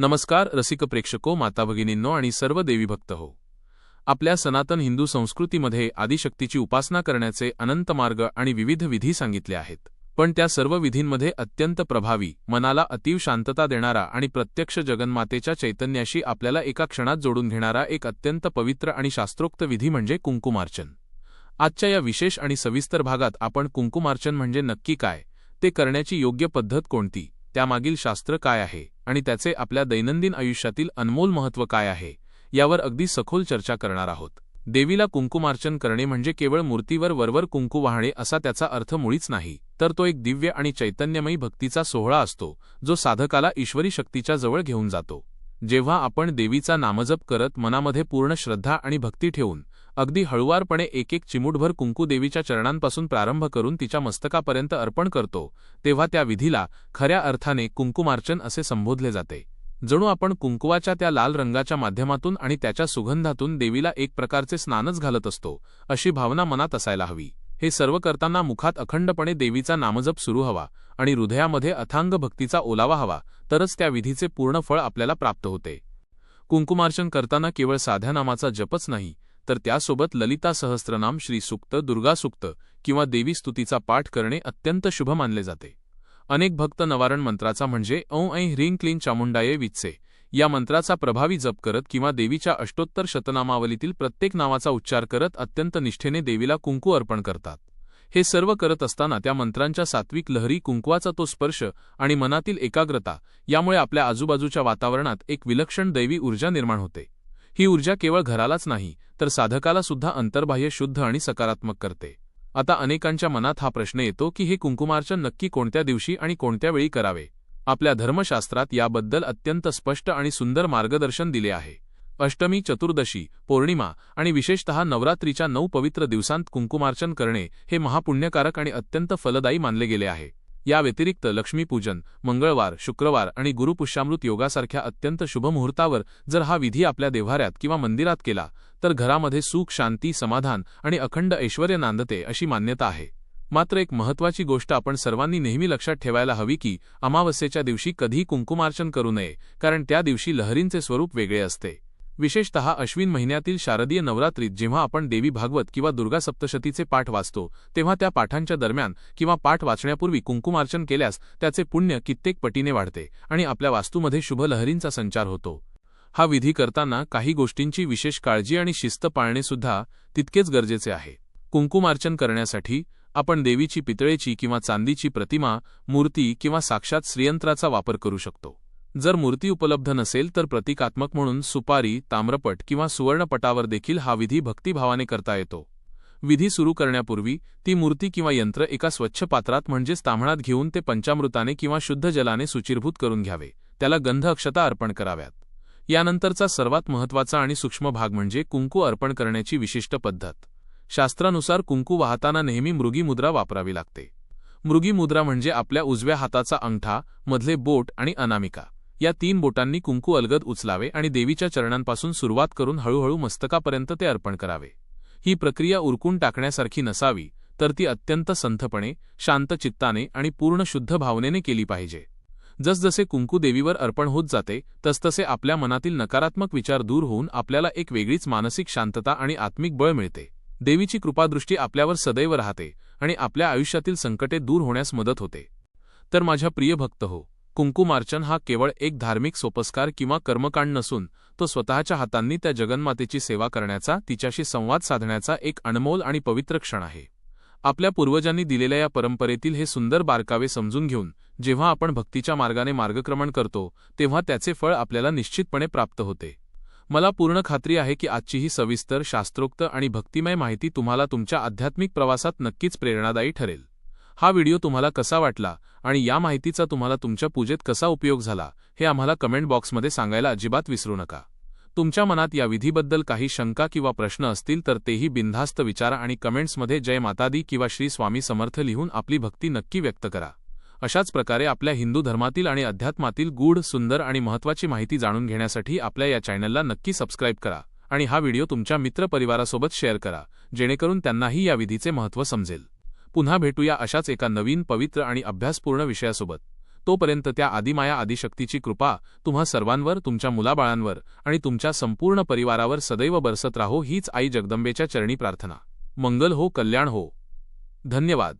नमस्कार रसिक प्रेक्षको, माता भगिनींनो आणि सर्व देवी भक्त हो. आपल्या सनातन हिंदू संस्कृतीमध्ये आदिशक्तीची उपासना करण्याचे अनंत मार्ग आणि विविध विधी सांगितले आहेत. पण त्या सर्व विधींमध्ये अत्यंत प्रभावी, मनाला अतीव शांतता देणारा आणि प्रत्यक्ष जगन्मातेच्या चैतन्याशी आपल्याला एका क्षणात जोडून घेणारा एक अत्यंत पवित्र आणि शास्त्रोक्त विधी म्हणजे कुंकुमार्चन. आजच्या या विशेष आणि सविस्तर भागात आपण कुंकुमार्चन म्हणजे नक्की काय, ते करण्याची योग्य पद्धत कोणती, त्यामागील शास्त्र काय आहे आणि त्याचे आपल्या दैनंदिन आयुष्यातील अनमोल महत्त्व काय आहे, यावर अगदी सखोल चर्चा करणार आहोत. देवीला कुंकुमार्चन करणे म्हणजे केवळ मूर्तीवर वरवर कुंकू वाहणे असा त्याचा अर्थ मुळीच नाही, तर तो एक दिव्य आणि चैतन्यमयी भक्तीचा सोहळा असतो, जो साधकाला ईश्वरी शक्तीच्या जवळ घेऊन जातो. जेव्हा आपण देवीचा नामजप करत मनामध्ये पूर्ण श्रद्धा आणि भक्ती ठेवून अगदी हळुवारपणे एक एक चिमूटभर कुंकू देवीच्या चरणांपासून प्रारंभ करून तिच्या मस्तकापर्यंत अर्पण करतो, तेव्हा त्या विधीला खऱ्या अर्थाने कुंकुमार्चन असे संबोधले जाते. जणू आपण कुंकुवाच्या त्या लाल रंगाच्या माध्यमातून आणि त्याच्या सुगंधातून देवीला एक प्रकारचे स्नानच घालत असतो, अशी भावना मनात असायला हवी. हे सर्व करताना मुखात अखंडपणे देवीचा नामजप सुरू हवा आणि हृदयामध्ये अथांग भक्तीचा ओलावा हवा, तरच त्या विधीचे पूर्ण फळ आपल्याला प्राप्त होते. कुंकुमार्चन करताना केवळ साध्या नामाचा जपच नाही, तर त्यासोबत ललिता सहस्त्रनाम, श्री सूक्त, दुर्गा सूक्त किंवा देवी स्तुतीचा पाठ करणे अत्यंत शुभ मानले जाते. अनेक भक्त नवारण मंत्राचा म्हणजे ओं ऐं ह्रीं क्लीं चामुंडायै विच्चे या मंत्राचा प्रभावी जप करत किंवा देवीच्या अष्टोत्तर शतनामावलीतील प्रत्येक नावाचा उच्चार करत अत्यंत निष्ठेने देवीला कुंकू अर्पण करतात. हे सर्व करत असताना त्या मंत्रांच्या सात्विक लहरी, कुंकवाचा तो स्पर्श आणि मनातील एकाग्रता यामुळे आपल्या आजूबाजूच्या वातावरणात एक विलक्षण दैवी ऊर्जा निर्माण होते. ही ऊर्जा केवळ घरालाच नाही, तर साधकाला सुद्धा अंतर्बाह्य शुद्ध आणि सकारात्मक करते. आता अनेकांच्या मनात हा प्रश्न येतो की हे कुंकुमार्चन नक्की कोणत्या दिवशी आणि कोणत्या वेळी करावे. आपल्या धर्मशास्त्रात याबद्दल अत्यंत स्पष्ट आणि सुंदर मार्गदर्शन दिले आहे. अष्टमी, चतुर्दशी, पौर्णिमा आणि विशेषतः नवरात्रीच्या 9 पवित्र दिवसांत कुंकुमार्चन करणे हे महापुण्यकारक आणि अत्यंत फलदायी मानले गेले आहे. या व्यतिरिक्त लक्ष्मीपूजन, मंगळवार, शुक्रवार आणि गुरुपुष्यामृत योगासारख्या अत्यंत शुभ मुहूर्तावर जर हा विधी आपल्या देव्हाऱ्यात किंवा मंदिरात केला, तर घरामध्ये सुख, शांती, समाधान आणि अखंड ऐश्वर्य नांदते अशी मान्यता आहे. मात्र एक महत्त्वाची गोष्ट आपण सर्वांनी नेहमी लक्षात ठेवायला हवी की अमावस्येच्या दिवशी कधीही कुंकुमार्चन करू नये, कारण त्या दिवशी लहरींचे स्वरूप वेगळे असते. विशेषतः अश्विन महिन्यातील शारदीय नवरात्रीत जेव्हा आपण देवी भागवत किंवा दुर्गा सप्तशतीचे पाठ वाचतो, तेव्हा त्या पाठांच्या दरम्यान किंवा पाठ वाचण्यापूर्वी कुंकुमार्चन केल्यास त्याचे पुण्य कित्येक पटीने वाढते आणि आपल्या वास्तूमध्ये शुभ लहरींचा संचार होतो. हा विधी करताना काही गोष्टींची विशेष काळजी आणि शिस्त पाळणे सुद्धा तितकेच गरजेचे आहे. कुंकुमार्चन करण्यासाठी आपण देवीची पितळेची किंवा चांदीची प्रतिमा, मूर्ती किंवा साक्षात श्रीयंत्राचा वापर करू शकतो. जर मूर्ती उपलब्ध नसेल तर प्रतिकात्मक म्हणून सुपारी, ताम्रपट किंवा सुवर्णपटावर देखील हा विधी भक्तिभावाने करता येतो. विधी सुरू करण्यापूर्वी ती मूर्ती किंवा यंत्र एका स्वच्छ पात्रात म्हणजेच ताम्हणात घेऊन ते पंचामृताने किंवा शुद्ध जलाने सुचिरभूत करून घ्यावे. त्याला गंध अक्षता अर्पण कराव्यात. यानंतरचा सर्वात महत्त्वाचा आणि सूक्ष्म भाग म्हणजे कुंकू अर्पण करण्याची विशिष्ट पद्धत. शास्त्रानुसार कुंकू वाहताना नेहमी मृगी मुद्रा वापरावी लागते. मृगी मुद्रा म्हणजे आपल्या उजव्या हाताचा अंगठा, मधले बोट आणि अनामिका या 3 बोटांनी कुंकू अलगद उचलावे आणि देवीच्या चरणांपासून सुरुवात करून हळूहळू मस्तकापर्यंत ते अर्पण करावे. ही प्रक्रिया उरकून टाकण्यासारखी नसावी, तर ती अत्यंत संथपणे, शांत चित्ताने आणि पूर्ण शुद्ध भावनेने केली पाहिजे. जसजसे कुंकू देवीवर अर्पण होत जाते, तसतसे आपल्या मनातील नकारात्मक विचार दूर होऊन आपल्याला एक वेगळीच मानसिक शांतता आणि आत्मिक बळ मिळते. देवीची कृपादृष्टी आपल्यावर सदैव राहते आणि आपल्या आयुष्यातील संकटे दूर होण्यास मदत होते. तर माझ्या प्रिय भक्त हो, कुंकुमार्चन हा केवळ एक धार्मिक सोपस्कार किंवा कर्मकांड नसून तो स्वतःच्या हातांनी त्या जगन्मातेची सेवा करण्याचा, तिच्याशी संवाद साधण्याचा एक अनमोल आणि पवित्र क्षण आहे. आपल्या पूर्वजांनी दिलेल्या या परंपरेतील हे सुंदर बारकावे समजून घेऊन जेव्हा आपण भक्तीच्या मार्गाने मार्गक्रमण करतो, तेव्हा त्याचे फळ आपल्याला निश्चितपणे प्राप्त होते. मला पूर्ण खात्री आहे की आजची ही सविस्तर, शास्त्रोक्त आणि भक्तिमय माहिती तुम्हाला तुमच्या आध्यात्मिक प्रवासात नक्कीच प्रेरणादायी ठरेल. हा व्हिडिओ तुम्हाला कसा वाटला आणि या माहितीचा तुम्हाला तुमच्या पूजेत कसा उपयोग झाला, हे आम्हाला कमेंट बॉक्समध्ये सांगायला अजिबात विसरू नका. तुमच्या मनात या विधीबद्दल काही शंका किंवा प्रश्न असतील तर तेही बिनधास्त विचारा आणि कमेंट्समध्ये जय माता दी किंवा श्री स्वामी समर्थ लिहून आपली भक्ती नक्की व्यक्त करा. अशाच प्रकारे आपल्या हिंदू धर्मातील आणि अध्यात्मातील गूढ, सुंदर आणि महत्त्वाची माहिती जाणून घेण्यासाठी आपल्या या चॅनलला नक्की सबस्क्राईब करा आणि हा व्हिडिओ तुमच्या मित्रपरिवारासोबत शेअर करा, जेणेकरून त्यांनाही या विधीचे महत्त्व समजेल. पुन्हा भेटूया अशाच एका नवीन, पवित्र आणि अभ्यासपूर्ण विषयासोबत. तोपर्यंत त्या आदिमाया आदिशक्तीची कृपा तुम्हा सर्वांवर, तुमच्या मुलाबाळांवर आणि तुमच्या संपूर्ण परिवारावर सदैव बरसत राहो हीच आई जगदंबेच्या चरणी प्रार्थना. मंगल हो, कल्याण हो. धन्यवाद.